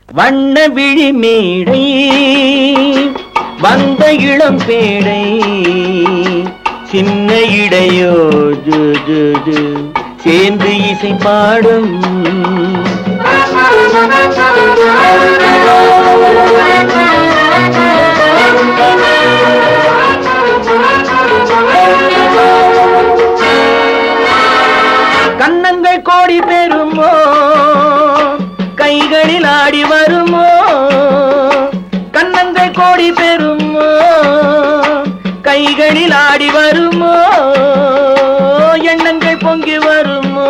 வண்ண விழி மேடை வந்த இளம் பேடை சின்ன இடையோ ஜு ஜு ஜு சேர்ந்து இசை பாடும் கன்னங்கள் கோடி பெறுமோ கைகளில் ஆடி வருமோ கன்னங்கள் கோடி பெறுமோ கைகளில் ஆடி வருமோ எண்ணங்கள் பொங்கி வருமோ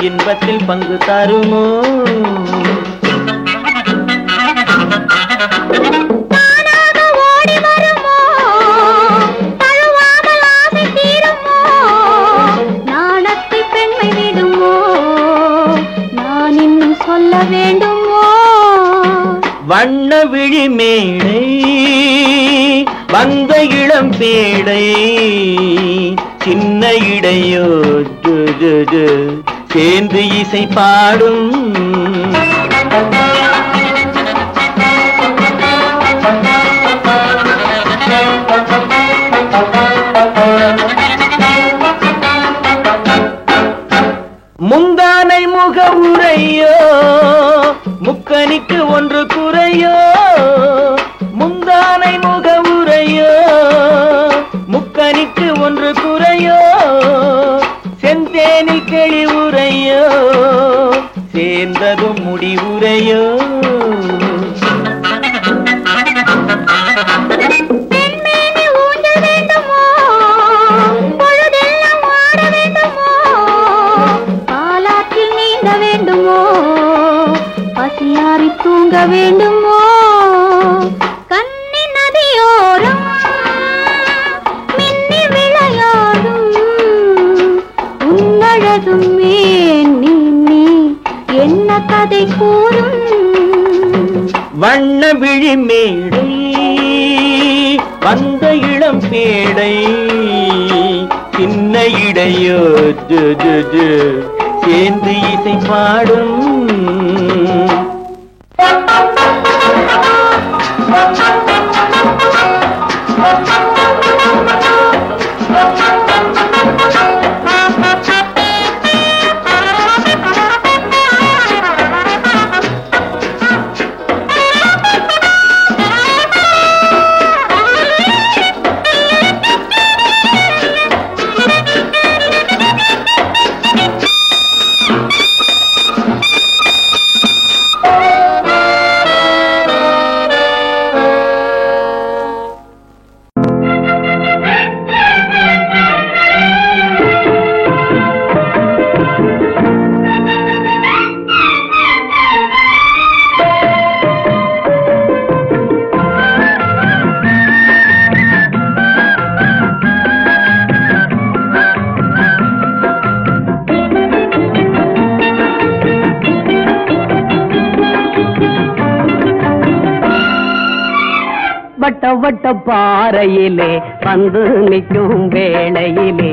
இன்பத்தில் பங்கு தருமோ வண்ண விழி மேடை வந்த இளம் பேடை சின்ன இடையோ ஜு ஜு ஜு சேர்ந்து இசை பாடும் முந்தானை முக உரையோ முக்கனிக்கு ஒன்று குறையோ முந்தானை முக உரையோ முக்கனிக்கு ஒன்று குறையோ செந்தேனில் கிளி உரையோ சேர்ந்ததும் முடிவுரையோ பசியாரி தூங்க வேண்டுமோ கண்ணி நதியோரம் மின்னி விளையாடும் உன்னழகும் நீ என்ன கதை கூறும் வண்ண விழி மேடை வந்த இளம் பேடை சின்ன இடையோ ஜு ஜு ஜு சேர்ந்து இசை பாடும் வட்ட வட்ட பாறையிலே வந்து நிற்கும் வேளையிலே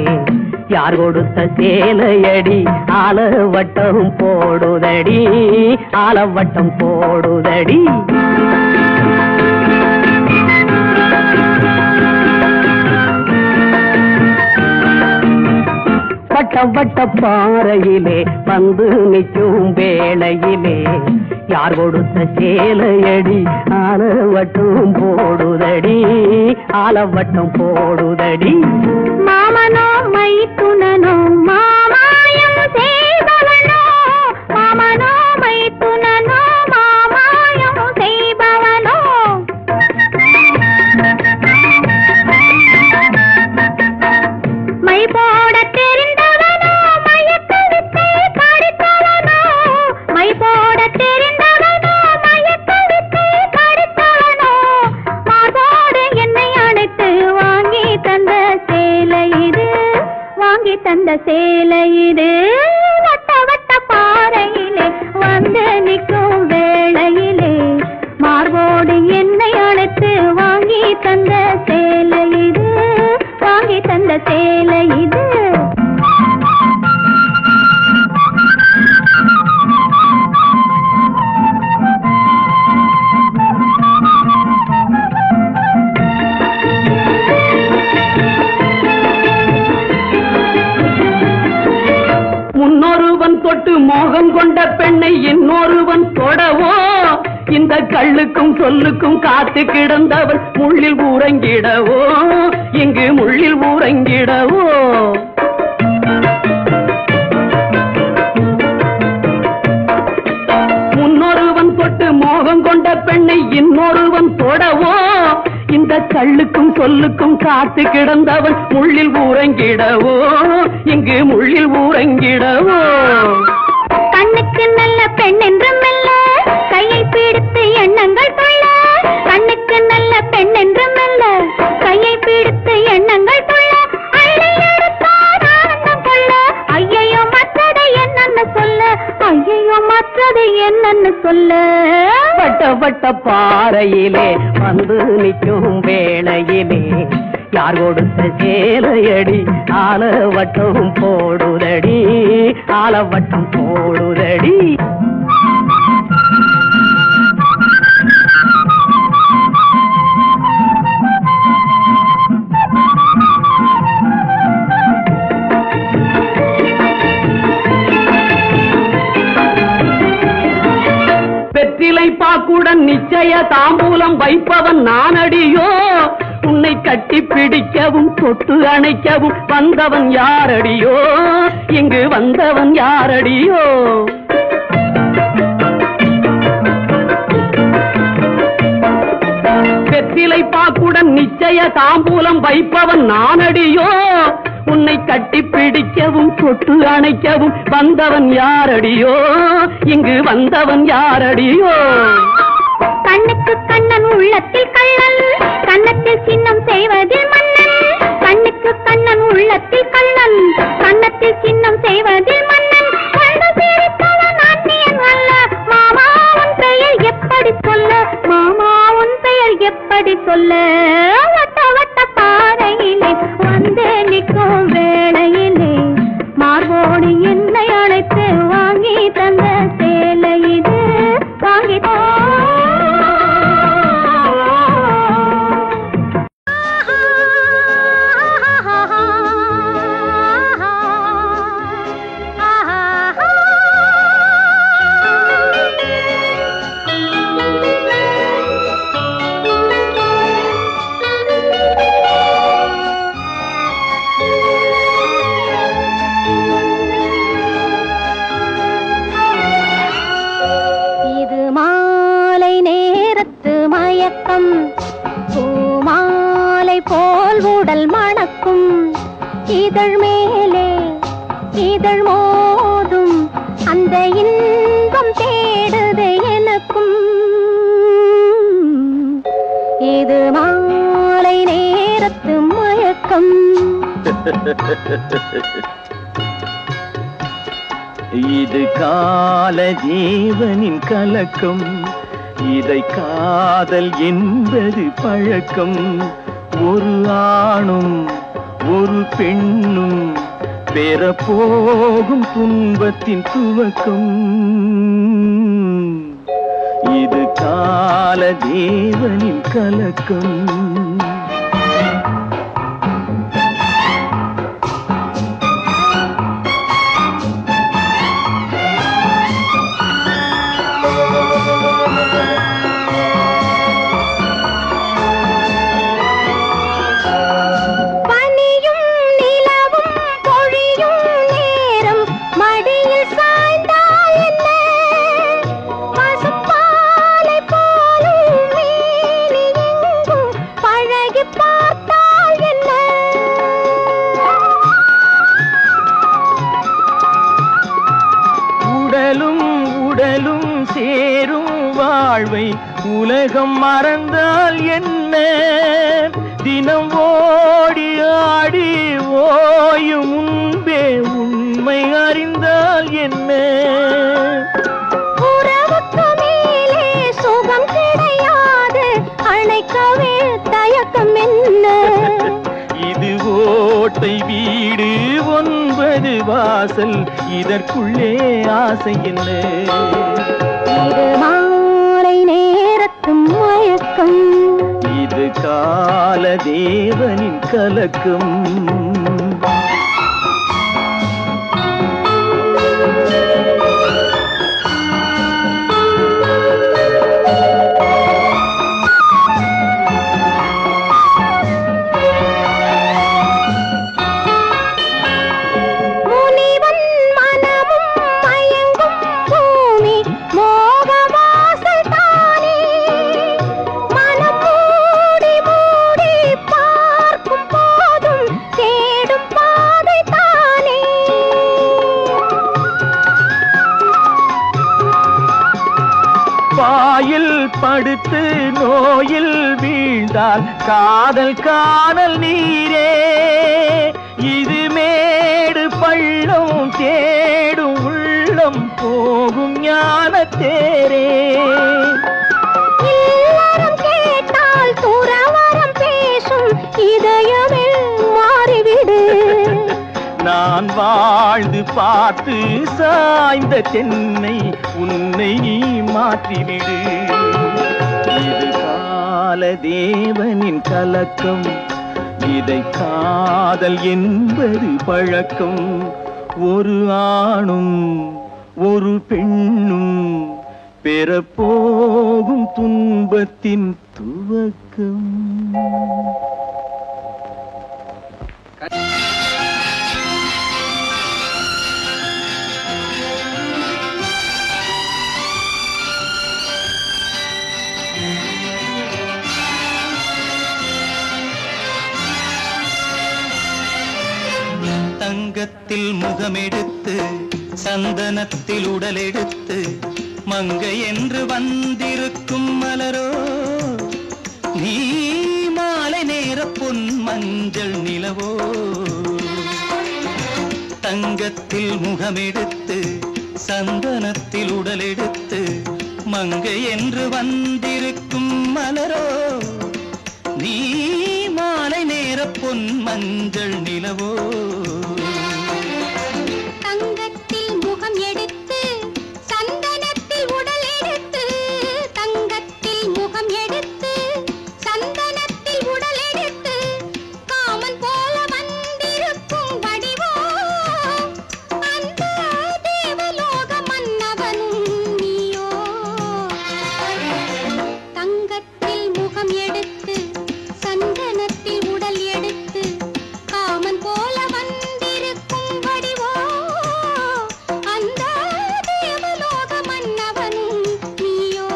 யார் கொடுத்த சேலையடி ஆலவட்டம் போடுதடி ஆலவட்டம் போடுதடி வட்ட வட்ட பாறையிலே வந்து நிற்கும் வேளையிலே யார் கொடுத்த சேலையடி ஆலவட்டம் போடுதடி ஆலவட்டம் போடுதடி மாமனோ மைத்துனனோ மாமாயம் செய்பவனோ மாமனோ மைத்துனனோ மாமாயம் செய்பவனோ மை போட தெரிந்தவனோ மயக்க வித்தை படித்தவனோ மை போட தெரிந்தவனோ மயக்க வித்தை படித்தவனோ மார்போடு என்னை அணைத்து வாங்கி தந்த சேலை இது வாங்கி தந்த சேலை முன்னொருவன் தொடவோ இந்த கள்ளுக்கும் சொல்லுக்கும் காத்து கிடந்தவன் முள்ளில் ஊரங்கிடவோ இங்கு முள்ளில் ஊரங்கிடவோ முன்னொருவன் தொட்டு மோகம் கொண்ட பெண்ணை இன்னொருவன் தொடவோ இந்த கள்ளுக்கும் சொல்லுக்கும் காத்து கிடந்தவன் முள்ளில் ஊரங்கிடவோ இங்கு முள்ளில் ஊரங்கிடவோ கண்ணுக்கு நல்ல பெண் என்று மெல்ல கையை பிடித்து எண்ணங்கள் கொள்ள கண்ணுக்கு நல்ல பெண் என்று மெல்ல கையை பிடித்து எண்ணங்கள் கொள்ள அள்ளி எடுத்தார் ஆனந்தம் கொள்ள ஐயையோ மற்றதை என்னன்னு சொல்ல ஐயையோ மற்றதை என்னன்னு சொல்ல வட்ட வட்ட பாறையிலே வந்து நிற்கும் வேளையிலே யார் கொடுத்த சேலையடி ஆலவட்டம் போடுதடி ஆலவட்டம் போடுதடி வெற்றிலை பாக்குடன் நிச்சய தாம்பூலம் வைப்பவன் நானடியோ உன்னை கட்டி பிடிக்கவும் தொட்டு அணைக்கவும் வந்தவன் யாரடியோ இங்கு வந்தவன் யாரடியோ வெற்றிலை பாக்குடன் நிச்சய தாம்பூலம் வைப்பவன் நானடியோ உன்னை கட்டி பிடிக்கவும் தொட்டு அணைக்கவும் வந்தவன் யாரடியோ இங்கு வந்தவன் யாரடியோ கண்ணுக்கு கண்ணன் உள்ளத்தில் கள்ளன் கண்ணத்தில் சின்னம் செய்வதில் மன்னன் கண்ணுக்கு கண்ணன் உள்ளத்தில் கள்ளன் கண்ணத்தில் சின்னம் செய்வதில் மன்னன் கண்டு சிரித்தவன் அந்நியன் அல்ல மாமா உன் பெயர் எப்படி சொல்ல மாமா உன் பெயர் எப்படி சொல்ல வட்ட வட்ட பாறையிலே வந்து நிற்கும் வேளையிலே மார்போடு என்னை அழைத்து வாங்கி தந்த சேலை இது வாங்கி பூமாலை போல் உடல் மணக்கும் இதழ் மேலே இதழ் மோதும் அந்த இன்பம் தேடுது எனக்கும் இது மாலை நேரத்து மயக்கம் இது கால ஜீவனின் கலக்கம் இதை காதல் என்பது பழக்கம் ஒரு ஆணும் ஒரு பெண்ணும் பெறப்போகும் துன்பத்தின் துவக்கம் இது கால தேவனின் கலக்கம் உலகம் மறந்தால் என்ன தினம் ஓடி ஆடி ஓயும் முன்பே உண்மை அறிந்தால் என்ன உறவுக்கு மேலே சுகம் கிடையாது அணைக்கவே தயக்கம் என்ன இது ஓட்டை வீடு 9 வாசல் இதற்குள்ளே ஆசை என்ன இது மாலை நேரத்து மயக்கம் இது கால தேவனின் கலக்கம் பாயில் படுத்து நோயில் வீழ்ந்தால் காதல் காணல் நீரே. இது மேடு பள்ளம் தேடும் உள்ளம் போகும் ஞான தேரே. இல்லறம் கேட்டால் துறவறம் பேசும் இதயமே மாறிவிடு. நான் வாழ்ந்து பார்த்து சாய்ந்த தென்னை உன்னை நீ மாற்றிவிடு. இது கால தேவனின் கலக்கம், இதை காதல் என்பது பழக்கம். ஒரு ஆணும் ஒரு பெண்ணும் பெறப்போகும் துன்பத்தின் துவக்கம். தங்கத்தில் முகமெடுத்து சந்தனத்தில் உடலெடுத்து மங்கை என்று வந்திருக்கும் மலரோ நீ மாலை நேர பொன் மஞ்சள் நிலவோ. தங்கத்தில் முகமெடுத்து சந்தனத்தில் உடலெடுத்து மங்கை என்று வந்திருக்கும் மலரோ நீ மாலை நேர பொன் மஞ்சள் நிலவோ. தங்கத்தில் முகம் எடுத்து சந்தனத்தில் உடல் எடுத்து தங்கத்தில் முகம் எடுத்து சந்தனத்தில் உடல் எடுத்து காமன் போல வந்திருக்கும் வடிவோ அந்த தேவலோக மன்னவனும் நீயோ. தங்கத்தில் முகம் எடுத்து சந்தனத்தில் உடல் எடுத்து காமன் போல வந்திருக்கும் வடிவோ அந்த தேவலோக மன்னவனும் நீயோ.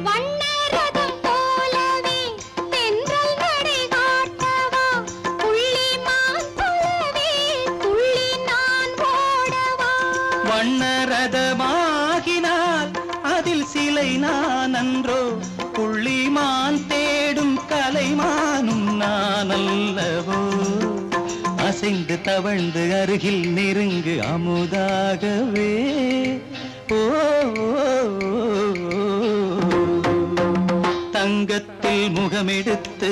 வண்ணரதம் போலவே தென்றல் நடை காட்டவா புள்ளிமான் போலவே துள்ளி நான் ஓடவா. வண்ணரதமாகினால் அதில் சிலை நான் அன்றோ புள்ளிமான் தேடும் கலைமானும் நான் அல்லவோ. அசைந்து தவழ்ந்து அருகில் நெருங்கு அமுதாகவே ஓ. தங்கத்தில் முகமெடுத்து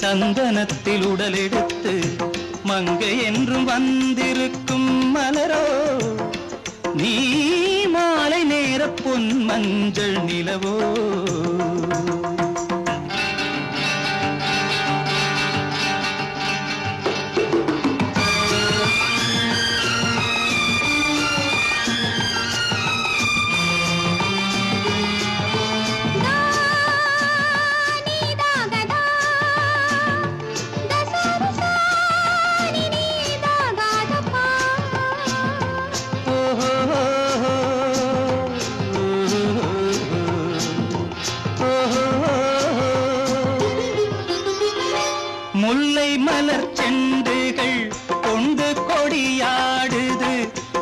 சந்தனத்தில் உடலெடுத்து மங்கை என்றும் வந்திருக்கும் மலரோ நீ மாலை நேர பொன் மஞ்சள் நிலவோ. முல்லை மலர் செண்டுகள் கொண்டு கொடியாடுது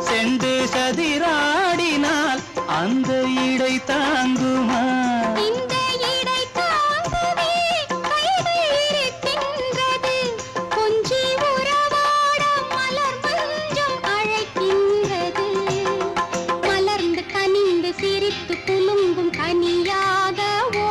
செண்டு சதிராடினால் அந்த இடை தாங்குமா. இந்த இடை தாங்கவே கைகள் இருக்கின்றது கொஞ்சி உறவாட மலர் மஞ்சம் அழைக்கின்றது. மலர்ந்து கனிந்து சிரித்து குலுங்கும் கனியாகவோ.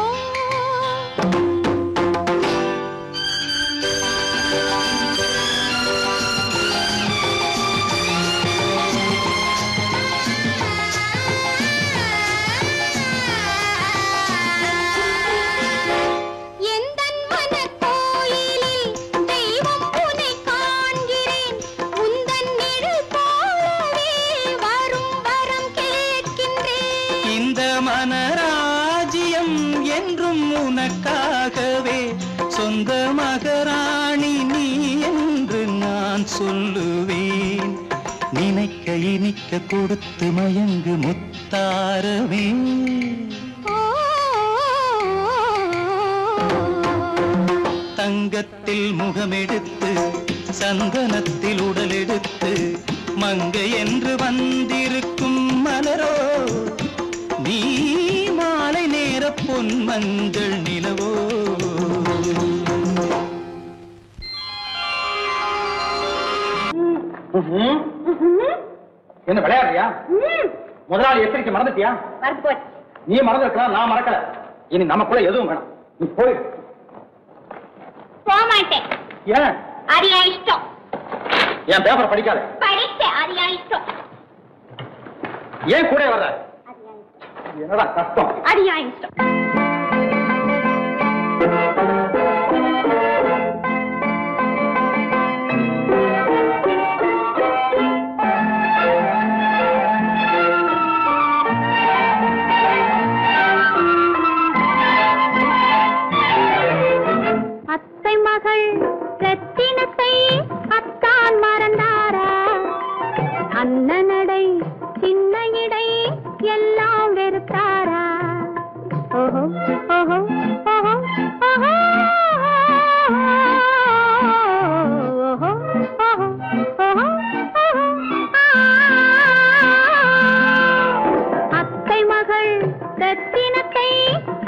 எந்தன் மனக்கோயிலில் தெய்வம் உன்னை காண்கிறேன் உந்தன் நிழல் போலவே வரும் வரம் கேட்கின்றேன். இந்த மனராஜ்யம் என்றும் உனக்காகவே சொந்த மகராணி நீ என்று நான் சொல்லுவேன். நினை இனிக்க இனிக்க கொடுத்து மயங்கு முத்தாரவே. தங்கத்தில் முகமெடுத்து சந்தனத்தில் உடலெடுத்து மங்கை என்று வந்திருக்கும் மலரோ, நீ மாலை நேர பொன் மஞ்சள் நிலவோ. என்ன விளையாடுறியா? முதலாளி எச்சரிக்கை மறந்துட்டியா? நீ மறந்துருக்கலாம், நான் மறக்கல. இனி நமக்குள்ள எதுவும் வேணாம், நீ போய். போக மாட்டேன். ஏன்? அரியா இஷ்டம். என் பேப்பர் படிக்காத. படித்தேன், அரியா இஷ்டம். ஏன் கூட வர்ற? என்னடா கஷ்டம்? அரியா இஷ்டம். ரத்தினத்தை அத்தான் மறந்தாரா? அண்ணனடை சின்ன இடை எல்லாம் வெறுத்தாரா? ஓஹோ ஓஹோ ஓஹோ ஓஹோ ஓஹோ ஓஹோ அத்தை மகள் ரத்தினத்தை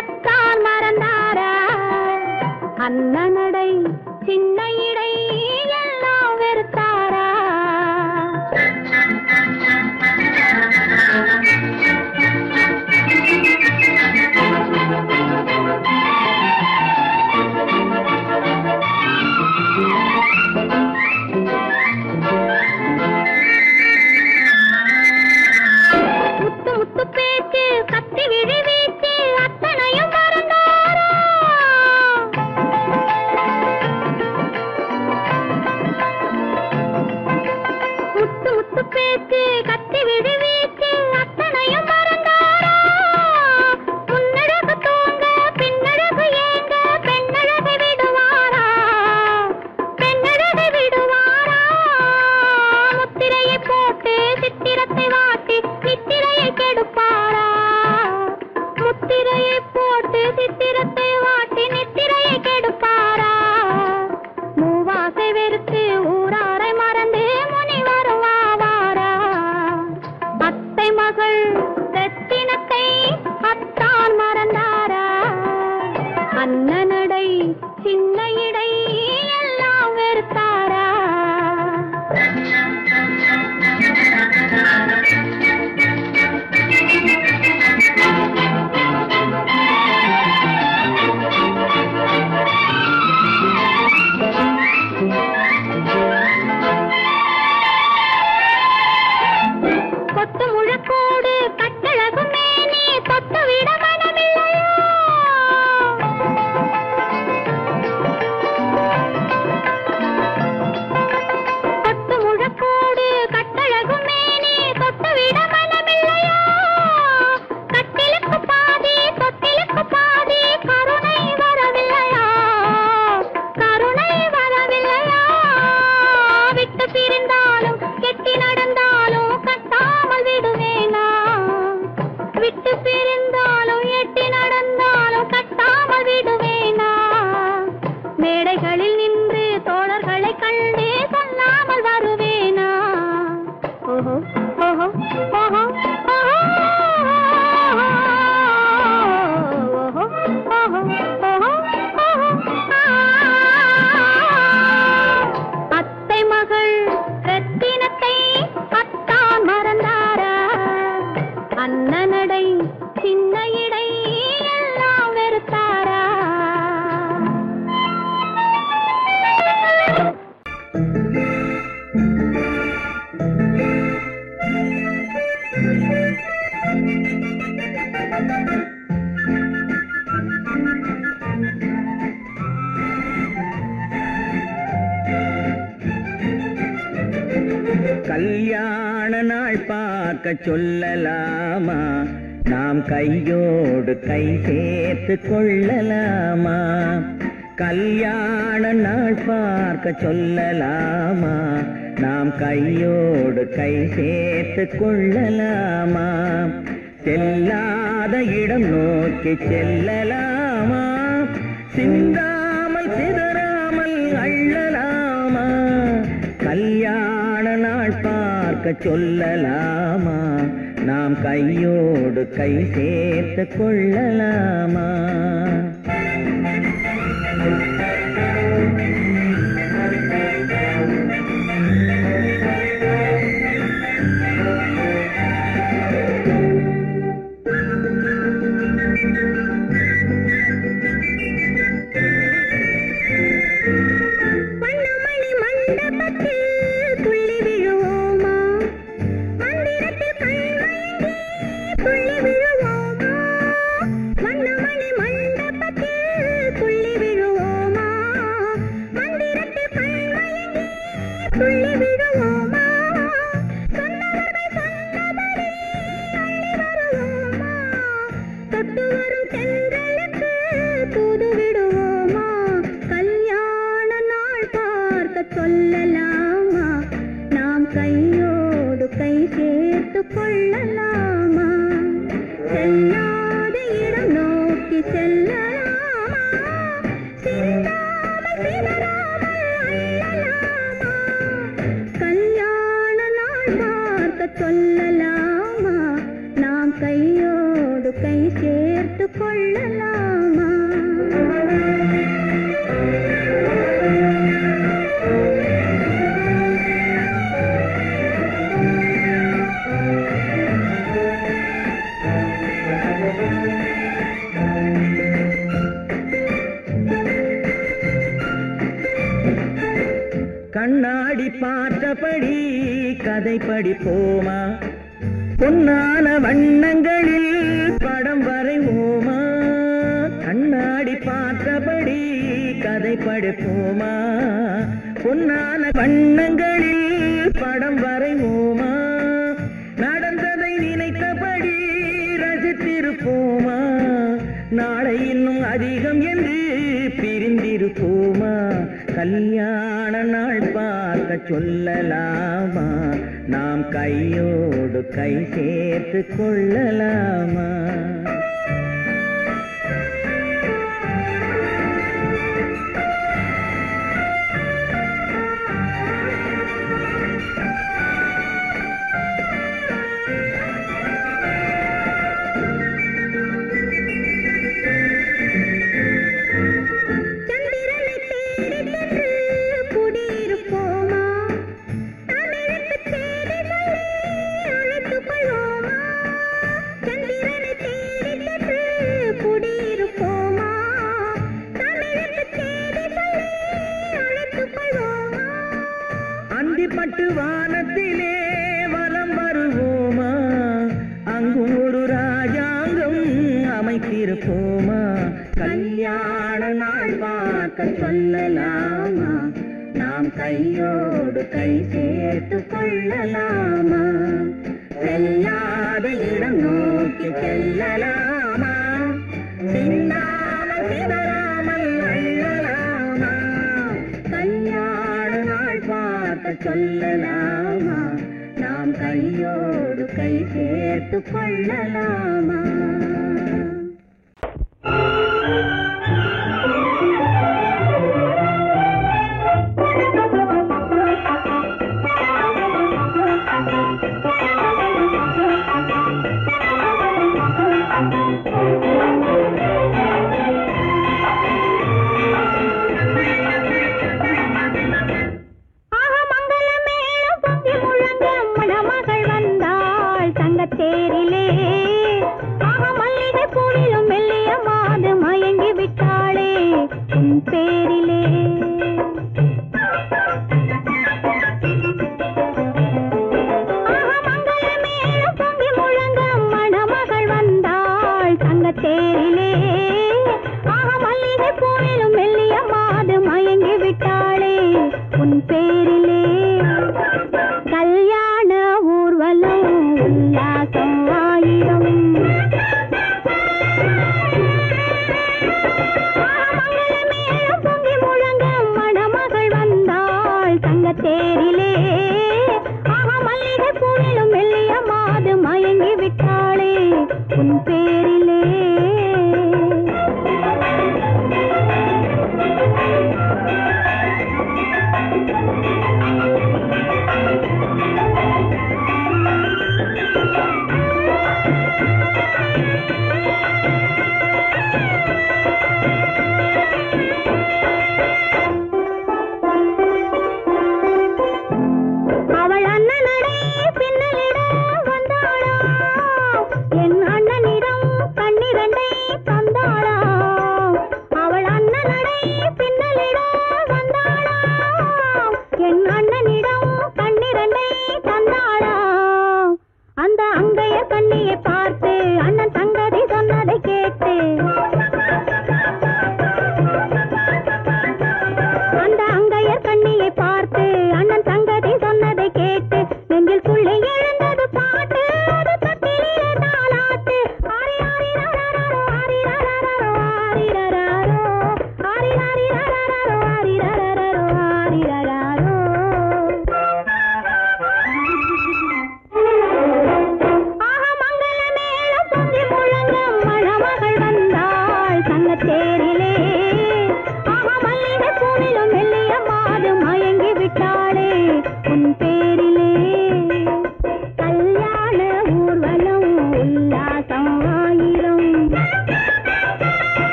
அத்தான் மறந்தாரா? அண்ணனடை சின்ன இடை எல்லாம் வெறுத்தாரா? முத்து முத்து பேச்சு கத்தி விழி வீச்சு அத்தனையும் மறந்தாரா? முத்து முத்து பேச்சு கத்தி விழி வீச்சு அத்தனையும் மறந்தாரா? முன்னழகு தூங்க பின்னழகு ஏங்க பெண்ணழகை விடுவாரா? பெண்ணழகை விடுவாரா? முத்திரையை போட்டு சித்திரத்தை வாட்டி நித்திரையை கெடுப்பாரா? முத்திரையை போட்டு சித்திரத்தை வாட்டி நித்திரையை கெடுப்பாரா? மூவாசை வெறுத்து ஊராரை மறந்து முனி வருவாரா? அத்தை மகள் ரத்தினத்தை அத்தான் மறந்தாரா? அண்ணனடை சின்ன இடை எல்லாம் வெறுத்தாரா? கொத்து முழக்கோடு கட்டழகு மேனி தொட்டு விட மனமில்லையோ? கொத்து முழக்கோடு கட்டழகு மேனி தொட்டு விட மனமில்லையோ? கட்டிலுக்கு பாதி தொட்டிலுக்கு பாதி கருணை வரவில்லையா? கருணை வரவில்லையா? விட்டு பிரிந்தாலும் கெட்டி நடந்தாலும் கட்டாமல் விடுவேனா? விட்டு பிரிந்தாலும் எட்டி நடந்தாலும் கட்டாமல் விடுவேனா? மேடைகளில் நின்று தோழர்களை கண்டு சொல்லாமல் வருவேனா? ஓஹோ ஓஹோ ஓஹோ ஓஹோ அத்தை மகள் ரத்தினத்தை அத்தான் மறந்தாரா? அண்ணனடை சின்ன இடை எல்லாம் வெறுத்தாரா? கல்யாண நாள் பார்க்க சொல்லலாமா? நாம் கையோடு கை சேர்த்து கொள்ளலாமா? கல்யாண நாள் பார்க்க சொல்லலாமா? நாம் கையோடு கை சேர்த்து கொள்ளலாமா? செல்லாத இடம் நோக்கி செல்லலாமா? சிந்தாமல் சிதறாமல் அள்ளலாமா? கல்யாண நாள் பார்க்க சொல்லலாமா? நாம் கையோடு கை சேர்த்து கொள்ளலாமா? சொல்லலாமா? நாம் கையோடு கை சேர்த்து கொள்ளலாமா? செல்லாத இடம் நோக்கி செல்லலாமா? சிந்தாமல் சிதறாமல் அள்ளலாமா? கல்யாண நாள் பார்க்க சொல்லலாமா? நாம் கையோடு கை சேர்த்து கொள்ளலாமா? கண்ணாடி பார்த்தபடி கதை படிப்போமா? பொன்னான வண்ணங்களில் படம் வரைவோமா? கண்ணாடி பார்த்தபடி கதை படிப்போமா? பொன்னான வண்ணங்களில் படம் வரைவோமா? நடந்ததை நினைத்தபடி ரசித்திருப்போமா? நாளை இன்னும் அதிகம் என்று பிரிந்திருப்போமா? கல்யாண நாள் பார்க்க சொல்லலாமா? நாம் கையோடு கை சேர்த்து கொள்ளலாமா? பட்டு வானத்திலே வலம் வருவோமா? அங்கும் ஒரு ராஜாங்கம் அமைத்திருப்போமா? கல்யாண நாள் பார்க்க சொல்லலாமா? நாம் கையோடு கை சேர்த்து கொள்ளலாமா? செல்லாத இடம் நோக்கி செல்லலாமா? சிந்தாமல் சிதறாமல் அள்ளலாமா? கல்யாண நாள் பார்க்க சொல்லலாமா? நாம் கையோடு கை சேர்த்து கொள்ளலாமா? தேரிலே மல்லிகை பூ மாது மயங்கி விட்டாளே உன் பேரிலே.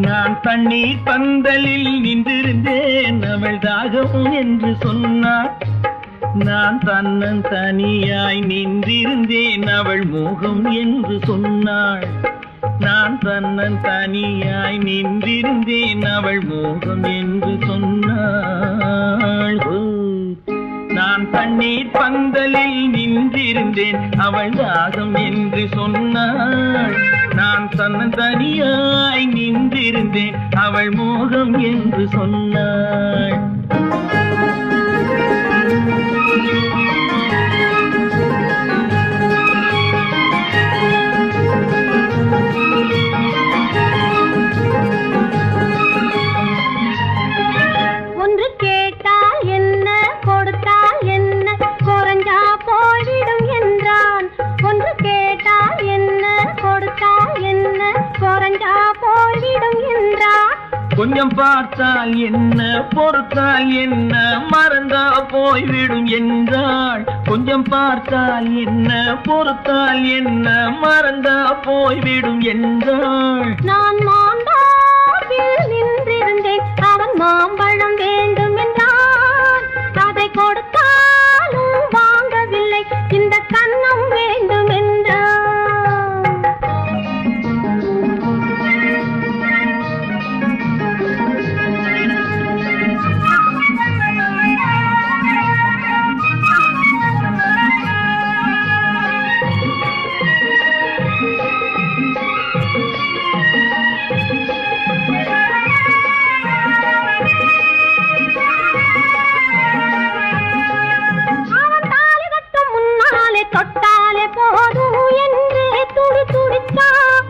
நான் தண்ணீர் பந்தலில் நின்றிருந்தேன் அவள் தாகம் என்று சொன்னாள். நான் தன்னன் தனியாய் நின்றிருந்தேன் அவள் மோகம் என்று சொன்னாள். நான் தன்னன் தனியாய் நின்றிருந்தேன் அவள் மோகம் என்று சொன்னாள். நான் தண்ணீர் பந்தலில் நின்றிருந்தேன் அவள் தாகம் என்று சொன்னாள். நான் தன்னன் தனியாய் நின்றிருந்தேன் அவள் மோகம் என்று சொன்னாள். கொஞ்சம் பார்த்தால் என்ன பொறுத்தால் என்ன மறந்தா போய்விடும் என்றாள். கொஞ்சம் பார்த்தால் என்ன பொறுத்தால் என்ன மறந்தா போய்விடும் என்றாள். நான் மாந்தாவில் நின்றிருந்தேன், அவன் மாம்பழம் வேண்டும் என்றான். அதை கொடுத்தாலும் வாங்கவில்லை, இந்த கன்னம் வேண்டும் என்றான். தொட்டாலே போதும் என்றே துடி துடித்தான்.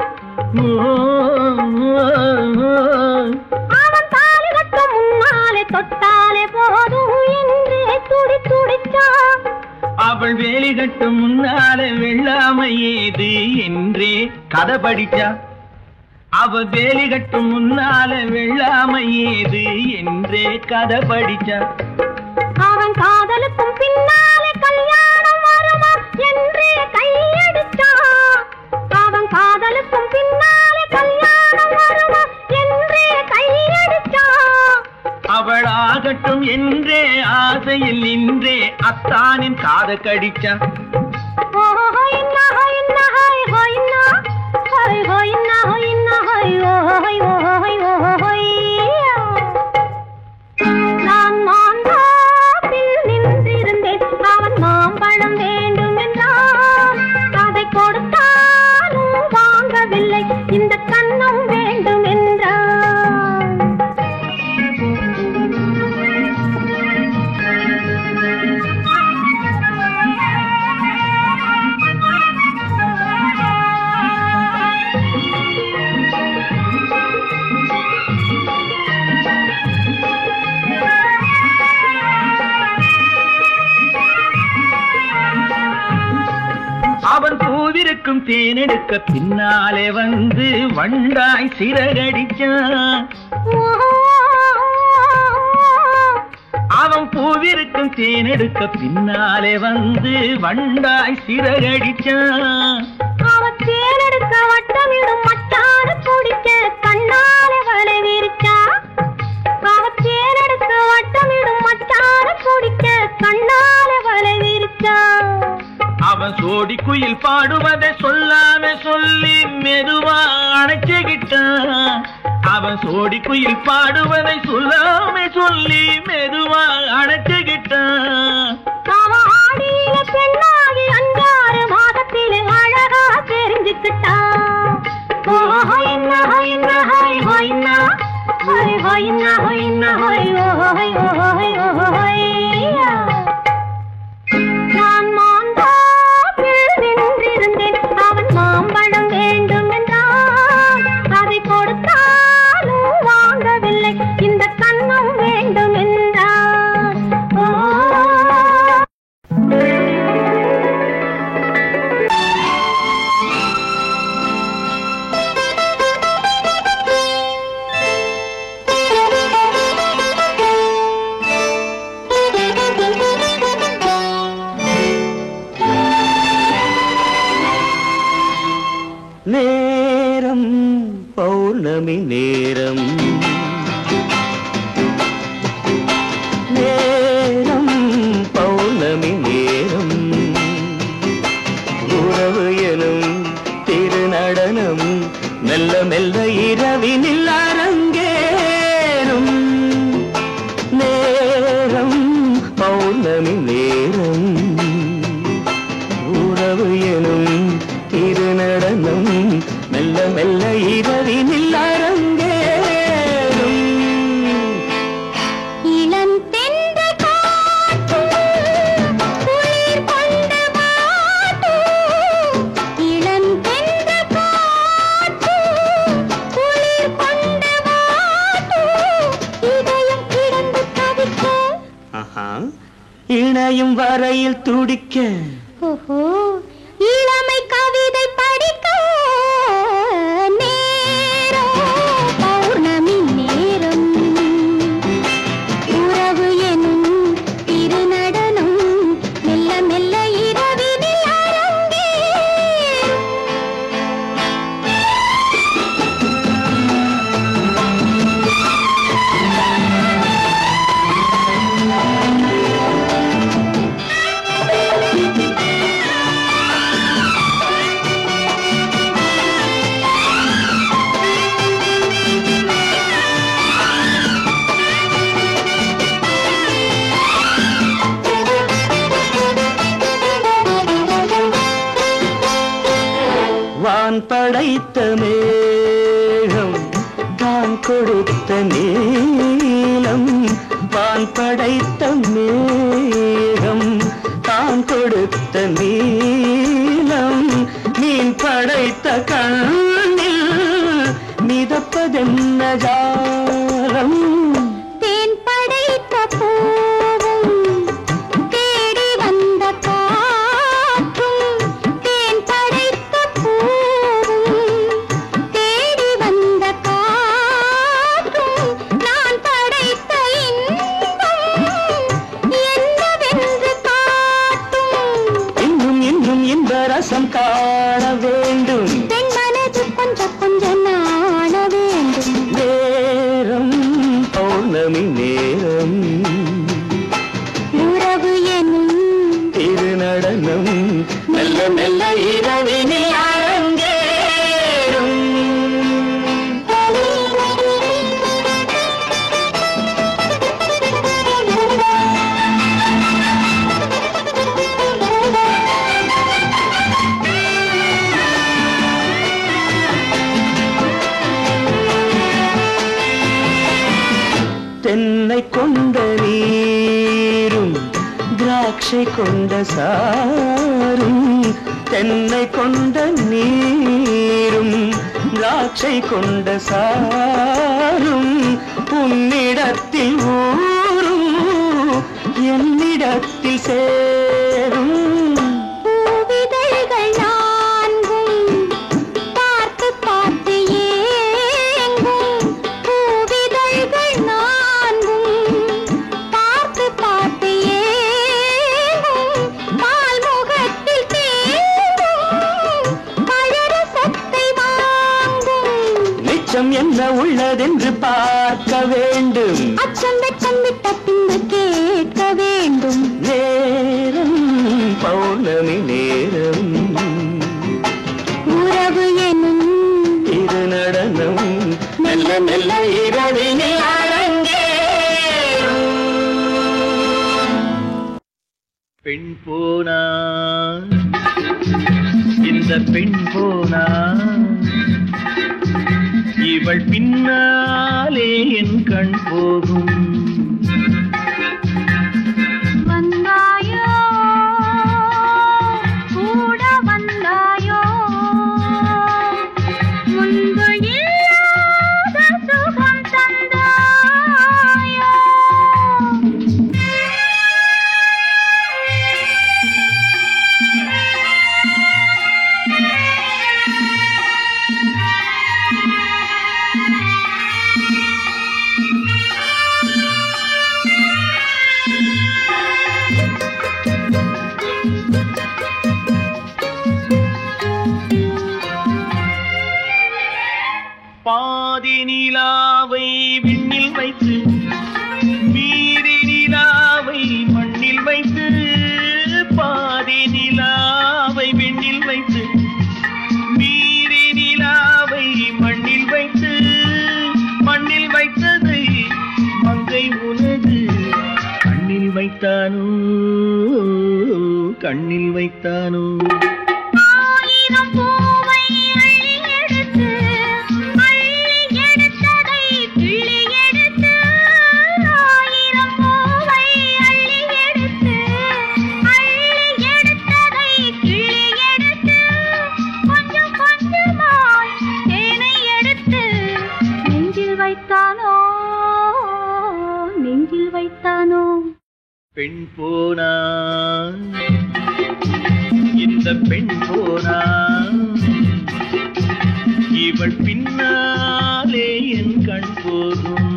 அவன் தாலி கட்ட முன்னாலே தொட்டாலே போதும் என்றே துடி துடித்தான். அவள் வேலி கட்டும் முன்னாலே வெள்ளாமை ஏது என்றே கதை படிச்சா. அவள் வேலி கட்டும் முன்னாலே வெள்ளாமை ஏது என்றே கதை படிச்சா. அவன் காதலுக்கும் பின்னாலே கல்யாணம் வருமா என்றே கையடிச்சான். அவன் காதலுக்கும் பின்னாலே கல்யாணம் வருமா என்றே கையடிச்சான். அவள் ஆகட்டும் என்றே ஆசையில் நின்றே அத்தானின் காத கடிச்சா. நான் மாந்தாப்பில் நின்றிருந்தேன், அவன் மாம்பழம் வேண்டும் என்றான். அதை கொடுத்தாலும் வாங்கவில்லை, இந்த கன்னம் வேண்டும் என்றான். அவன் பூவிருக்கும் தேனெடுக்க பின்னாலே வந்து வண்டாய் சிறகடிச்சான். அவன் பூவிருக்கும் தேனெடுக்க பின்னாலே வந்து வண்டாய் சிறகடிச்சான். அவன் தேனெடுக்க வட்டமிடும் மட்டான குடிக்க கண்ணாலே வலை விரிச்சா. அவன் தேனெடுக்க வட்டமிடும் மட்டான குடிக்க கண்ணாலே வலை விரிச்சா. அவன் சோடி குயில் பாடுவதை சொல்லாம சொல்லி மெதுவா அணைச்சுக்கிட்டான். அவன் சோடி குயில் பாடுவதை சொல்லாம சொல்லி மெதுவா அணைச்சுக்கிட்டான். அவன் ஆடியில பெண்ணாகி 5-6 மாதத்திலே அழகா தெரிஞ்சுக்கிட்டான். நான் மாந்தாப்பில் நின்றிருந்தேன், அவன் மாம்பழம் வேண்டும் என்றான். அதை கொடுத்தாலும் வாங்கவில்லை, இந்த கன்னம் வேண்டும் என்றான். நேரம் பௌர்ணமி நேரம், நேரம் பௌர்ணமி நேரம், உறவு எனும் திருநடனம் மெல்ல மெல்ல இரவினில் அரங்கேறும். நேரம் பௌர்ணமி நேரம், உறவு எனும் திருநடனம் மெல்ல மெல்ல இரவினில் அரங்கேறும். இளம் தென்றல் காற்று குளிர் கொண்டு வாட்டும். இளம் தென்றல் காற்று குளிர் கொண்டு வாட்டும். இதயம் கிடந்து தவிக்க, இணையும் வரையில் துடிக்க, இளமை கவிதை படிக்க. நேரம் பௌர்ணமி நேரம். படைத்த மேகம் தான் கொடுத்த நீலம் வான் படைத்த மேகம் தான் கொடுத்த நீலம் மீன் படைத்த கண்ணில் மிதப்பதென்ன ஜாலம் தேன் படைத்த பூவும் தேடி வந்த காற்றும் தேன் படைத்த பூவும் தேடி வந்த காற்றும் நான் படைத்த இன்பம் என்னவென்று காட்டும் இன்னும் இன்னும் இந்த ரசம் காண வேண்டும் பெண் மனது கொஞ்சம் கொஞ்சம் நாண வேண்டும் நேரம் பௌர்ணமி நேரம் உறவு எனும் திருநடனம் மெல்ல மெல்ல இரவினில் அரங்கேறும் தென்னை கொண்ட நீரும் திராட்சை கொண்ட சாரும் தென்னை கொண்ட நீரும் திராட்சை கொண்ட சாரும் உன்னிடத்தில் ஊரும் என்னிடத்தில் சேரும் பூவிதழ்கள் நான்கும் பார்த்து பார்த்து ஏங்கும் பூவிதழ்கள் நான்கும் பார்த்து பார்த்து ஏங்கும் பால் முகத்தில் தேங்கும் பழரசத்தை வாங்கும் நிச்சம் என்ன உள்ளதென்று பார்க்க வேண்டும் அச்சம் வெச்சம் விட்ட பின்பு கேட்க வேண்டும் நேரம் பௌர்ணமி நேரம் உறவு எனும் இது நடனம் மெல்ல மெல்ல இரவினில் அரங்கேறும் பெண் போனா இந்த பெண் போனா இவள் பின்னாலே என் கண் போகும் வந்தாயோ கூட வந்தாயோ முன்பு இல்லாத சுகம் தந்தாயோ பாதி நிலாவை விண்ணில் வைத்து மீதி நிலாவை மண்ணில் வைத்து பாதி நிலாவை விண்ணில் வைத்து மீதி நிலாவை மண்ணில் வைத்து மண்ணில் வைத்ததை மங்கை உனது கண்ணில் வைத்தானோ கண்ணில் வைத்தானோ ஆயிரம் பூவை அள்ளி எடுத்து எடுத்ததை கிள்ளி எடுத்து ஆயிரம் பூவை அள்ளி எடுத்து எடுத்ததை கிள்ளி எடுத்து கொஞ்சம் கொஞ்சமாய் தேனை எடுத்து நெஞ்சில் வைத்தானோ நெஞ்சில் வைத்தானோ பெண் போனா இந்த பெண் போனா இவள் பின்னாலே என் கண் போகும்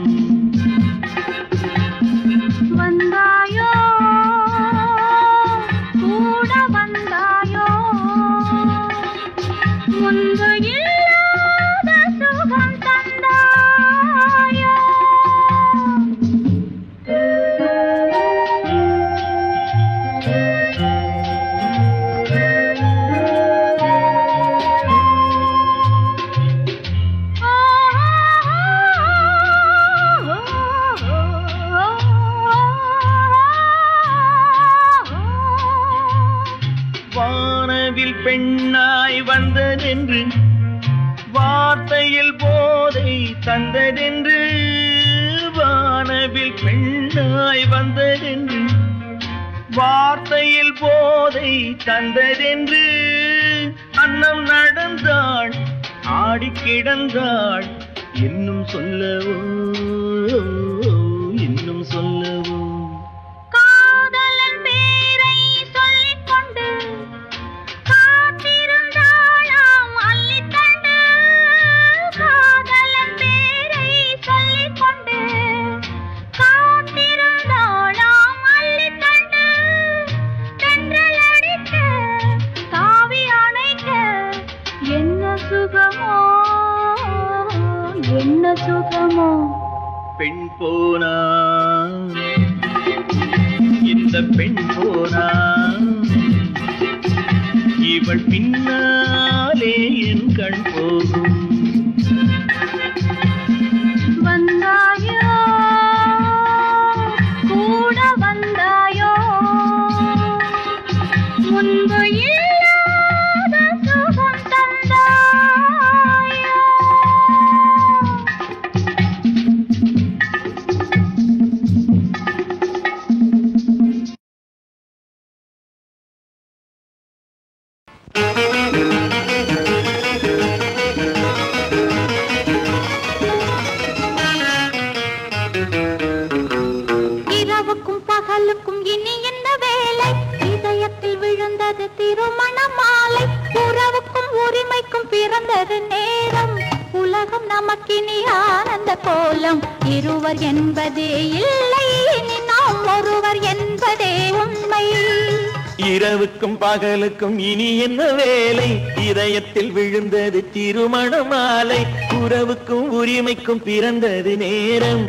வந்தாயோ கூட வந்தாயோ முன்பு இல்லாத சுகம் தந்தாயோ வானவில் பெண்ணாய் வந்ததென்று வார்த்தையில் போதை தந்ததென்று வானவில் பெண்ணாய் வந்ததென்று வார்த்தையில் போதை தந்ததென்று அன்னம் நடந்தாள் ஆடி கிடந்தாள் இன்னும் சொல்லவோ இன்னும் சொல்லவோ காதலன் பேரை சொல்லிக் கொண்டு காத்திருந்தாளாம் அள்ளித்தண்டு காதலன் பேரை சொல்லிக் கொண்டு காத்திருந்தாளாம் அள்ளித்தண்டு தென்றல் அடிக்க தாவி அணைக்க என்ன சுகமோ என்ன சுகமோ பெண் போனா இந்த பெண் போனா இவள் பின்னாலே என் கண் போகும் வந்தாயோ கூட வந்தாயோ முன்பு இல்லாத சுகம் தந்தாயோ இரவுக்கும் பகலுக்கும் இனி என்ன வேலை இதயத்தில் விழுந்தது திருமண மாலை உறவுக்கும் உரிமைக்கும் பிறந்தது நேரம் உலகம் நமக்கினி ஆனந்த கோலம் இருவர் என்பதே இல்லை இனி நாம் ஒருவர் என்பதே உண்மை இரவுக்கும் பகலுக்கும் இனி என்ன வேலை இதயத்தில் விழுந்தது திருமண மாலை உறவுக்கும் உரிமைக்கும் பிறந்தது நேரம்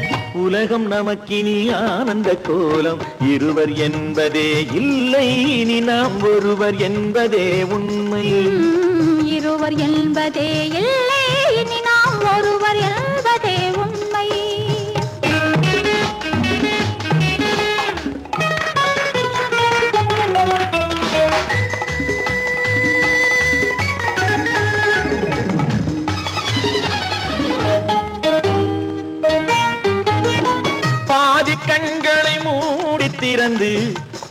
உலகம் நமக்கினி ஆனந்த கோலம் இருவர் என்பதே இல்லை இனி நாம் ஒருவர் என்பதே உண்மை இருவர் என்பதே இல்லை இனி நாம் ஒருவர் என்பதே உண்மை பாதி கண்களை மூடி திறந்து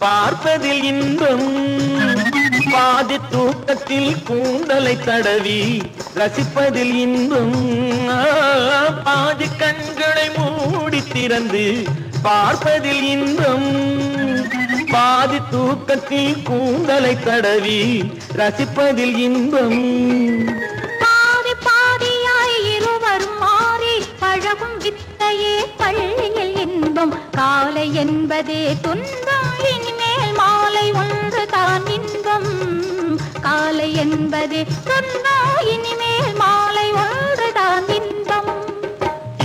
பார்ப்பதில் இன்பம் பாதி தூக்கத்தில் கூந்தலை தடவி ரசிப்பதில் இன்பம் பாதி கண்களை மூடி திறந்து பார்ப்பதில் இன்பம் பாதி தூக்கத்தில் கூந்தலை தடவி ரசிப்பதில் இன்பம் பாதி பாதியாய் இருவரும் மாறி பழகும் வித்தையே பள்ளியில் இன்பம் காலை என்பதே துன்பம் இனிமேல் மாலை ஒன்று தான் இன்பம் காலை என்பதே துன்பம் இனிமேல் மாலை ஒன்று தான் இன்பம்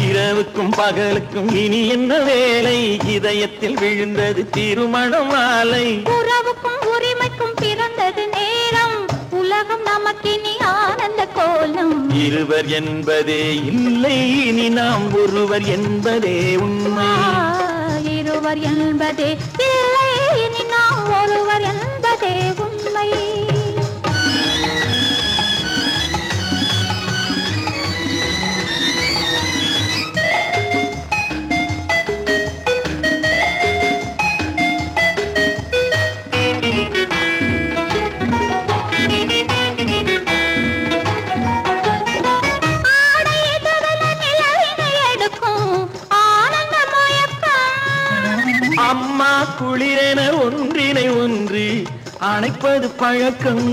இரவுக்கும் பகலுக்கும் இனி என்ன வேலை இதயத்தில் விழுந்தது திருமண மாலை உறவுக்கும் உரிமைக்கும் பிறந்தது நேரம் உலகம் நமக்கினி ஆனந்த கோலம் இருவர் என்பதே இல்லை இனி நாம் ஒருவர் என்பதே உண்மை இருவர் என்பதே இல்லை இனி நாம் ஒருவர் என்பதே உண்மை அம்மா குளிரென ஒன்றினை ஒன்று அணைப்பது பழக்கம்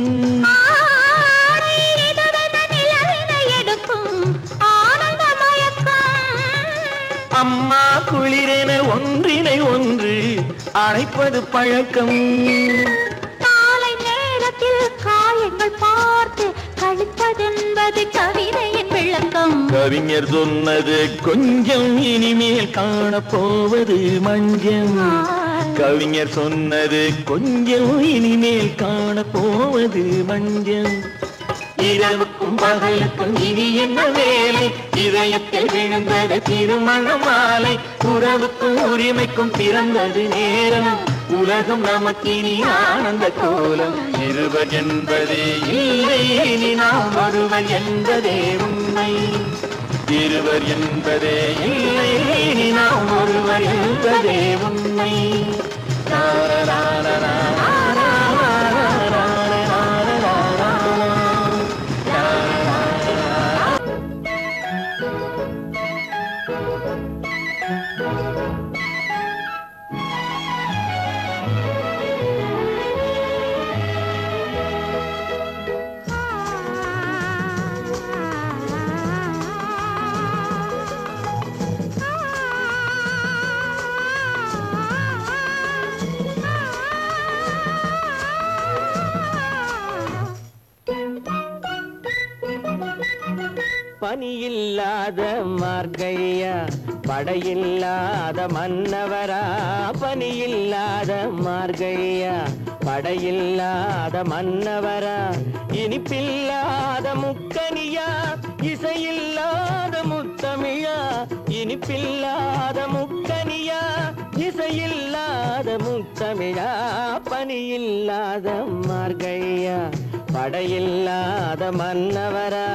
அம்மா குளிரென ஒன்றினை ஒன்று அணைப்பது பழக்கம் காலை நேரத்தில் காயங்கள் பார்த்து கழிப்பதென்பது கவிதையின் விளக்கம் கவிஞர் சொன்னது கொஞ்சம் இனிமேல் காணப்போவது மஞ்சம் கவிஞர் சொன்னது கொஞ்சம் இனிமேல் காணப்போவது மஞ்சம் இரவுக்கும் பகலுக்கும் இனி என்ன வேலை இதயத்தில் விழுந்தது திருமண மாலை உறவுக்கும் உரிமைக்கும் பிறந்தது நேரம் உலகம் நமக்கினி ஆனந்த கோலம். இருவர் என்பதே இல்லை இனி நாம் ஒருவர் என்பதே உண்மை. இருவர் என்பதே இல்லை இனி நாம் ஒருவர் என்பதே உண்மை. பனியில்லாத மார்கழியா படையில்லாத மன்னவரா. பனியில்லாத மார்கழியா படையில்லாத மன்னவரா. இனிப்பில்லாத முக்கனியா இசையில்லாத முத்தமிழா. இனிப்பில்லாத முக்கனியா இசையில்லாத முத்தமிழா. பனியில்லாத மார்கழியா படையில்லாத மன்னவரா.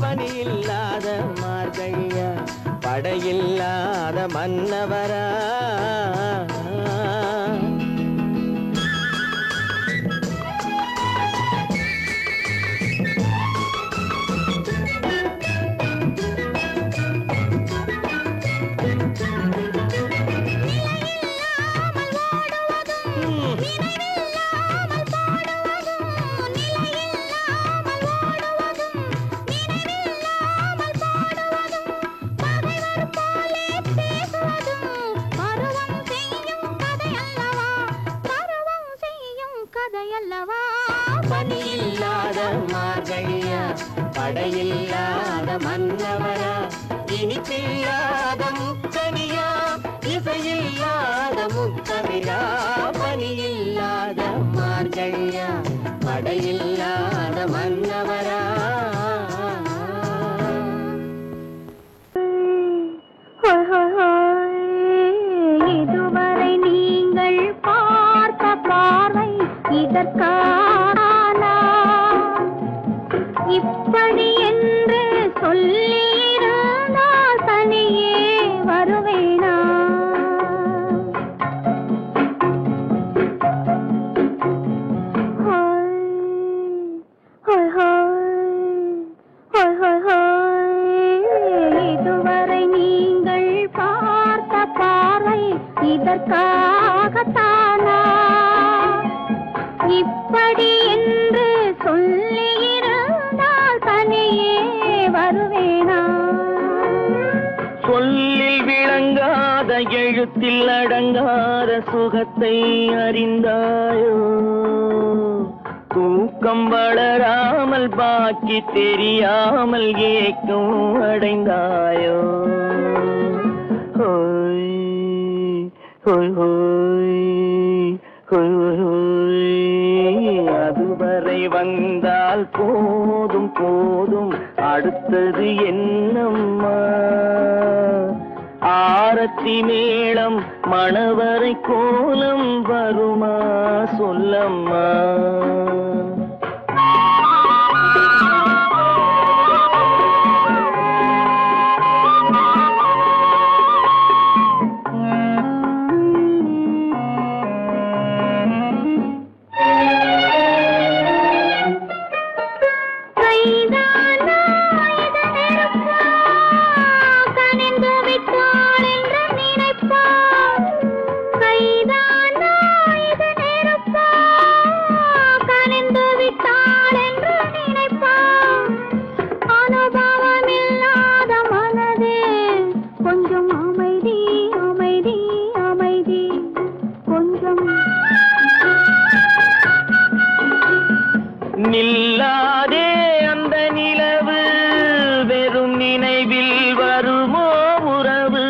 பனியில்லாத மார்கழியா படையில்லாத மன்னவரா. பனியில்லாத மார்கழியா படையில்லாத மன்னவரா. இனிப்பில்லாத முக்கனியா இசையில்லாத முத்தமிழா. பனியில்லாத மார்கழியா படையில்லாத மன்னவரா. இதுவரை நீங்கள் பார்த்த பார்வை இதற்கானா? இப்படி என்று சொல்லியிருந்தால் தனியே வருவேனா? இதுவரை நீங்கள் பார்த்த பார்வை இதற்காகத்தானா? இப்படி என்று சொல்லியிருந்தால் தனியே வருவேனா? சொல்லில் விளங்காத எழுத்தில் அடங்காத சுகத்தை அறிந்தாயோ? தூக்கம் வளராமல் பாக்கி தெரியாமல் ஏக்கம் அடைந்தாயோ ஹோய் ஹோய் ஹோய் ஹோய் ஹோய் அதுவரை வந்தால் போதும் போதும் அடுத்தது என்னம்மா ஆரத்தி மேளம் மணவரை கோலம் வருமா சொல்லம்மா நில்லாதே அந்த நிலவு வெறும் நினைவில் வருமோ உறவு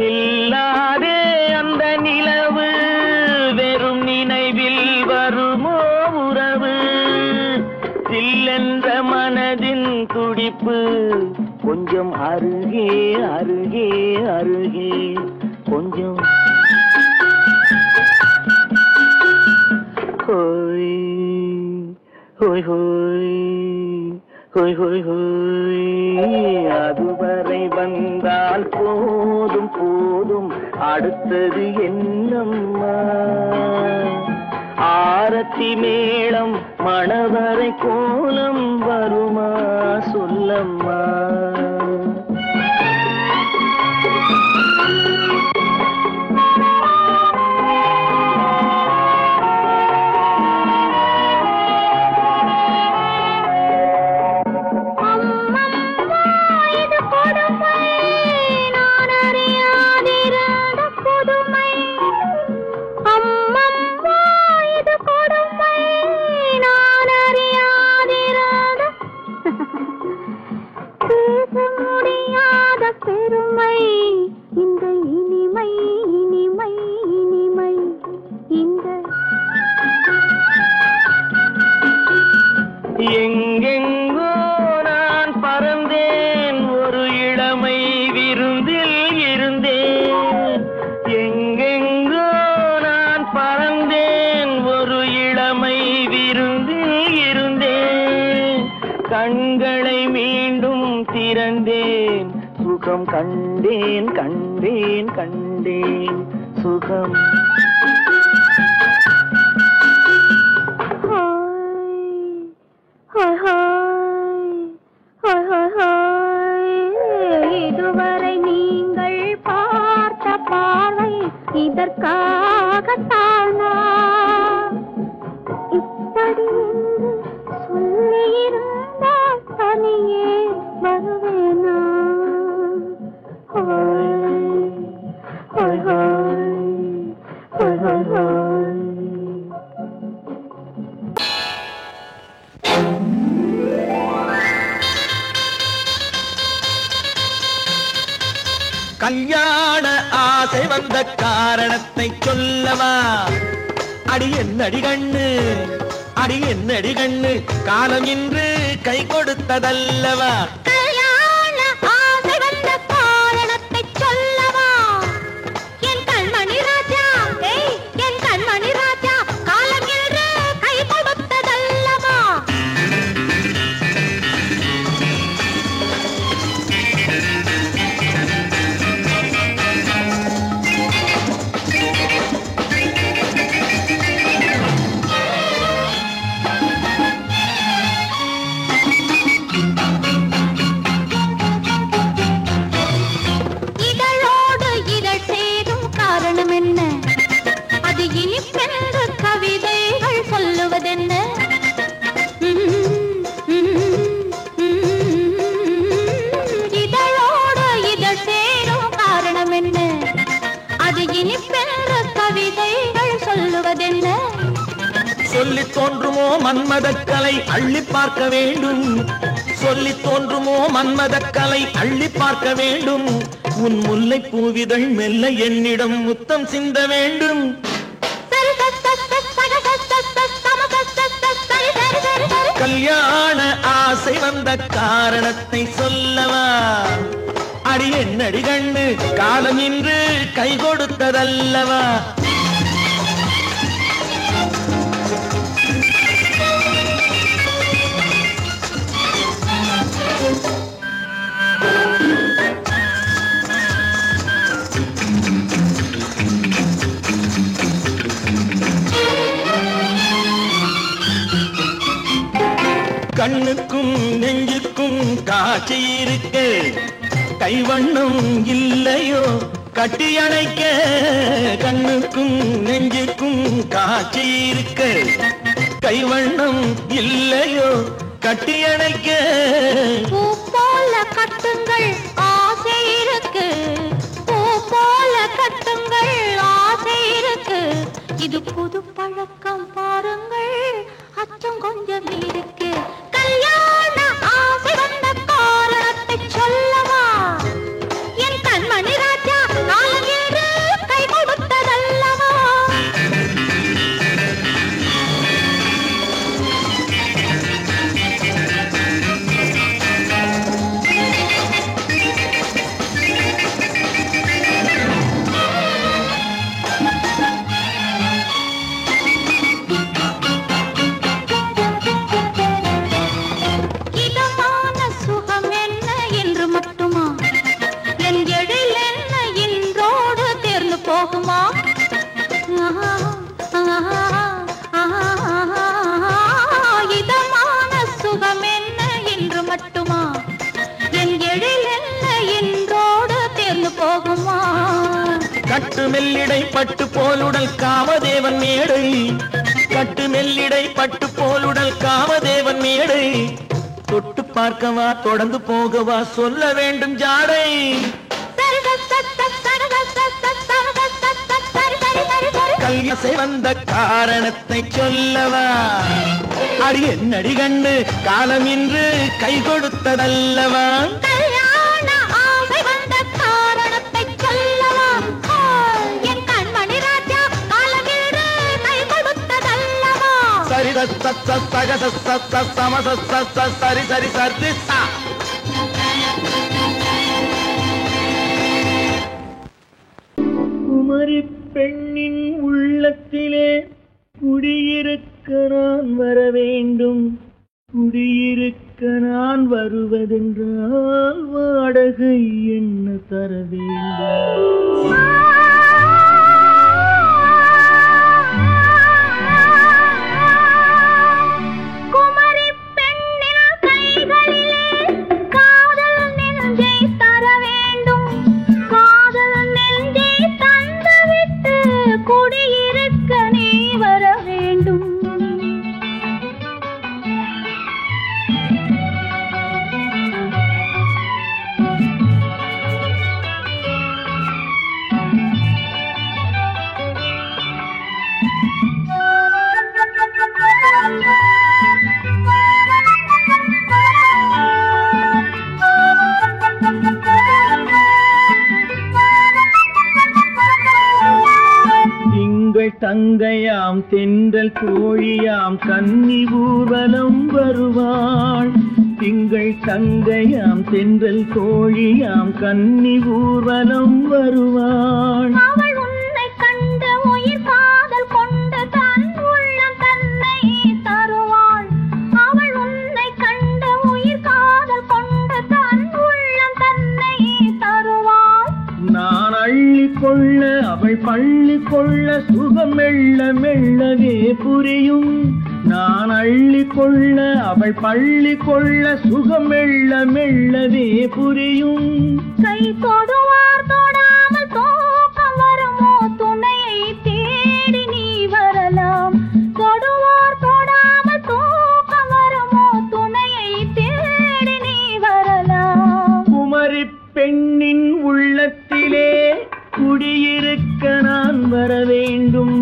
நில்லாதே அந்த நிலவு வெறும் நினைவில் வருமோ உறவு சில்லென்ற மனதின் துடிப்பு கொஞ்சம் அருகே அருகே அருகே கொஞ்சம் ஹோய் ஹோய் ஹோய் ஹோய் ஹோய் ஹோய் அதுவரை வந்தால் போதும் போதும் அடுத்தது என்னம்மா ஆரத்தி மேளம் மணவரை கோலம் வருமா சொல்லம்மா எங்கெங்கோ நான் பறந்தேன் ஒரு இளமை விருந்தில் இருந்தேன் எங்கெங்கோ நான் பறந்தேன் ஒரு இளமை விருந்தில் இருந்தேன் கண்களை மீண்டும் திறந்தேன் சுகம் கண்டேன் கண்டேன் கண்டேன் சுகம் இதுவரை நீங்கள் பார்த்த பார்வை இதற்காகத்தானா இப்படி சொல்லியிருந்தால் தனியே வருவேனா ஹோய் ஹோய் ஹோய் ஹோய் ஹோய் ஹோய் கல்யாண ஆசை வந்த காரணத்தை சொல்லவா அடி என்னடி கண்ணு அடி என்னடி கண்ணு காலம் இன்று கை கொடுத்ததல்லவா கல்யாண ஆசை வந்த காரணத்தை சொல்லவா என் கண்மணி ராஜா என் கண்மணி ராஜா காலம் இன்று கை கொடுத்ததல்லவா இதழோடு இதழ் சேரும் காரணம் என்ன அது இனிப்பென்ற கவிதைகள் சொல்லுவதென்ன சொல்லி தோன்றுமோ மன்மதக்கலை அள்ளி பார்க்க வேண்டும், சொல்லி தோன்றுமோ மன்மதக்கலை அள்ளி பார்க்க வேண்டும். உன் முல்லை பூவிதழ் மெல்ல என்னிடம் முத்தம் சிந்த வேண்டும். கல்யாண ஆசை வந்த காரணத்தை சொல்லவா? அடி என்னடி கண்ணு காலம் இன்று கை கொடுத்ததல்லவா? கண்ணுக்கும் நெஞ்சுக்கும் காட்சி இருக்கு, கைவண்ணம் இல்லையோ கட்டி அணைக்க. கண்ணுக்கும் நெஞ்சுக்கும் காட்சி இருக்கு, கைவண்ணம் இல்லையோ கட்டி அணைக்க. பூ போல கட்டுங்கள் ஆசை இருக்கு, பூ போல கட்டுங்கள் ஆசை இருக்கு. இது புது பழக்கம் பாருங்கள், அச்சம் கொஞ்சம் இருக்கு. கல்யாண ஆசை வந்த காரணத்தை சொல்லவா? என் கண்மணி ராஜா காலம் என்று கை கொடுத்ததல்லவா? இதமான சுகம் என்ன என்று மட்டுமா? என் எழில் என்ன என்றோடு தேர்ந்து போகுமா? கட்டு மெல்லிடை பட்டு போலுடல் காமதேவன் மேடை, கட்டு மெல்லிடை பட்டு போலுடல் காமதேவன் மேடை. தொட்டு பார்க்கவா தொடர்ந்து போகவா சொல்ல வேண்டும் ஜாடை. கல்யாசை வந்த காரணத்தை சொல்லவா? அடி என்னடி கண்டு காலம் இன்று கை கொடுத்ததல்லவா? கல்யாண ஆசை வந்த காரணத்தை சொல்லவா? என் கண்மணி ராஜா காலம் என்று கை கொடுத்ததல்லவா? சரி சக சம சரி சரி சரி சா. குமரி பெண்ணின் உள்ளத்திலே குடியிருக்க நான் வர வேண்டும், குடியிருக்க நான் வருவதென்றால் வாடகை என்ன தர வேண்டும்? குமரி பெண்ணின் கைகளிலே காதல் நெஞ்சை தர வேண்டும், காதல் நெஞ்சை தந்துவிட்டு குடியிருக்க நீ வர வேண்டும். தங்கையாம் தென்றல் தோழியாம் கன்னி ஊர்வலம் வருவாள், திங்கள் தங்கையாம் தென்றல் தோழியாம் கன்னி ஊர்வலம் வருவாள். அவள் உன்னை கண்டு உயிர் காதல் கொண்டு தன் உள்ளம் தன்னை தருவாள், அவள் உன்னை கண்டு உயிர் காதல் கொண்டு தன் உள்ளம் தன்னை தருவாள். நான் அள்ளிக்கொள்ள அவள் பள்ளிக்கொள்ள சுகம் மெல்ல மெல்லவே புரியும், நான் அள்ளிக்கொள்ள அவள் பள்ளிக்கொள்ள சுகம் மெல்ல மெல்லவே புரியும். கை தொடுவார் தொடாமல் தூக்கம் வருமோ துணையை தேடி நீ வரலாம், தொடுவார் தொடாமல் தூக்கம் வருமோ துணையை தேடி நீ வரலாம். குமரி பெண்ணின் உள்ளத்திலே குடியிருக்க நான் வர வேண்டும்,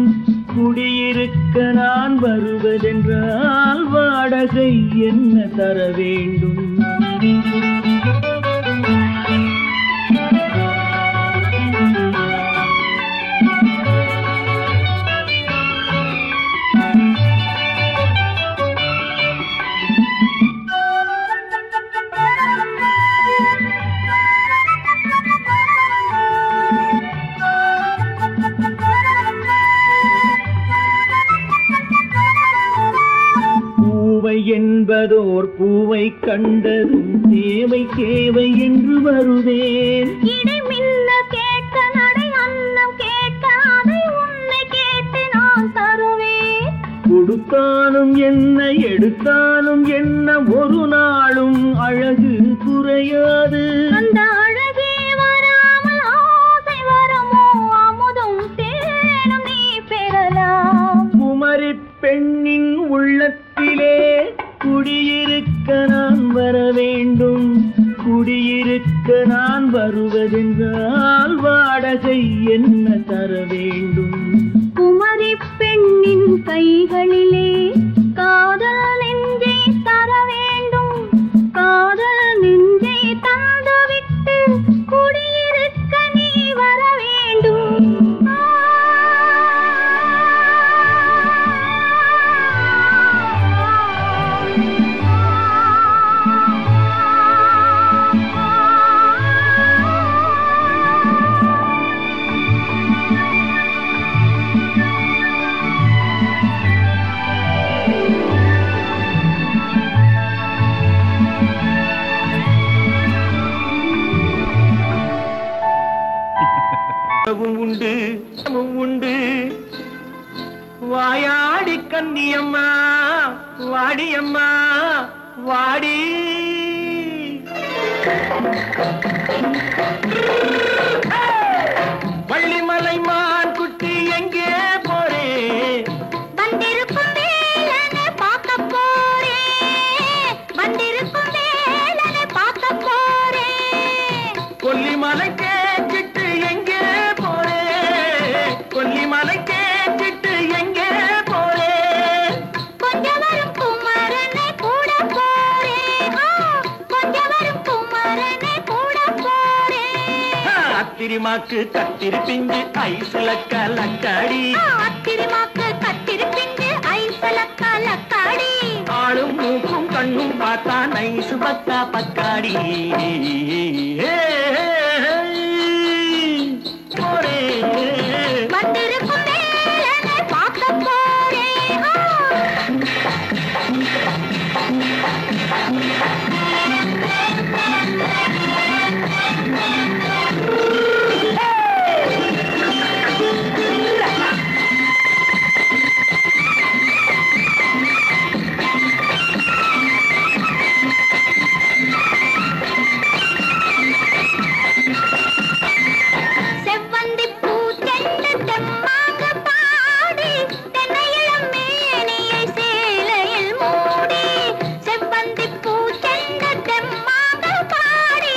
குடியிருக்க நான் வரு வருவதென்றால் வாடகை என்ன தர வேண்டும்? என்பதோர் பூவை கண்டதும் தேவை தேவை என்று வருவேன். இடை மின்ன கேட்க நடை அன்னம் கேட்க அதை உன்னை கேட்டு நான் தருவேன். கொடுத்தாலும் என்ன எடுத்தாலும் என்ன ஒரு நாளும் அழகு குறையாது. அந்த அழகே வராமல் ஆசை வரமோ அமுதும் தேனும் நீ பெறலாம். குமரி பெண்ணின் உள்ளத்திலே குடியிருக்க நான் வர வேண்டும். குடியிருக்க நான் வருவதென்றால் வாடகை என்ன தர வேண்டும்? குமரி பெண்ணின் கைகளிலே காதல் நெஞ்சை தர வேண்டும். காதல் நெஞ்சை தந்துவிட்டு குடியிருக்க நீ வர வேண்டும். உண்டு உண்டு வாயாடி கன்னியம்மா வாடியம்மா வாடி. வள்ளிமலை மான் குட்டி எங்கே போறே? வந்திருக்கும் வேலனை பார்க்க போறேன். வந்திருக்கும் வேலனை பார்க்க போறேன். கொல்லிமலை கேட்டுட்டு எங்கே போறே? கொல்லிமலை கேட்டுட்டு எங்கே போறே? கொஞ்சம் வரும் குமரனை கூட போறேன். கொஞ்சம் வரும் குமரனை கூட போறேன். அத்திரிமாக்கு கத்திருப்பிஞ்சு ஐசுல கலக்காடி. அத்திரிமாக்கு கத்திருப்பிஞ்சு ஐசுல கலக்காடி. ஆளும் மூக்கும் கண்ணும் பார்த்தா நைசு பக்கா பக்காடி. போரே வந்திருக்கும் வேலனை பார்க்க போறேன். செவ்வந்தி பூ செண்டு தெம்மாக பாடி தென்னையிளம் மேனியை சேலையில் மூடி. செவ்வந்தி பூ செண்டு தெம்மாக பாடி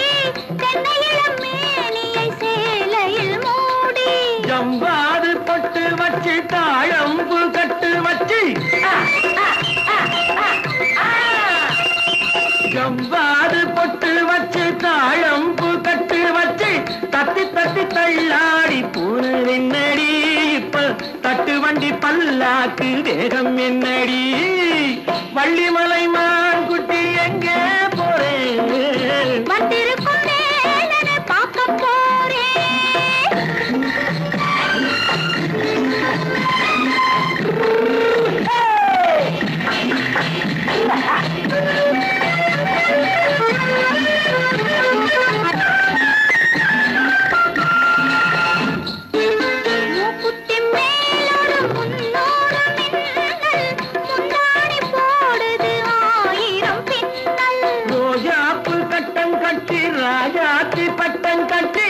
தென்னையிளம் மேனியை சேலையில் மூடி. ஜம்பாது பொட்டு வச்சு தாழம்பு கட்டு வச்சு. ஜம்பாது பொட்டு வச்சு தாழம்பு கட்டு வச்சு தத்தி தத்தி தள்ளாடி பூனு என்னடி. இப்ப தட்டு வண்டி பல்லாக்கு வேகம் என்னடி? வள்ளிமலை மான் குட்டி எங்கே போறேன்? வந்திருக்கும் வேலனை பார்க்க போறேன். மூக்குத்தி மேலோடு முன்னோடு மின்னல் முந்தாடி போடுது ஆயிரம் பின்னல். ரோஜாப்பு கட்டம் கட்டி ராஜாத்தி பட்டம் கட்டி.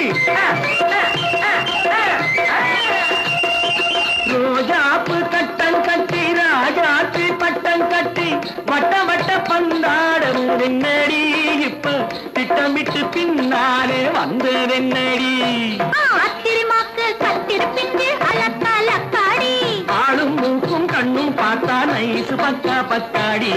ரோஜாப்பு கட்டம் கட்டி ராஜாத்தி பட்டம் கட்டி வட்ட வட்ட பந்தாடம் என்னடி? இப்ப திட்டமிட்டு பின்னாலே வந்ததென்னடி? அத்திரிமாக்கு கத்திருப்பிஞ்சு அலக்காடி. ஆளும் மூக்கும் கண்ணும் பார்த்தா நைச பத்தாடி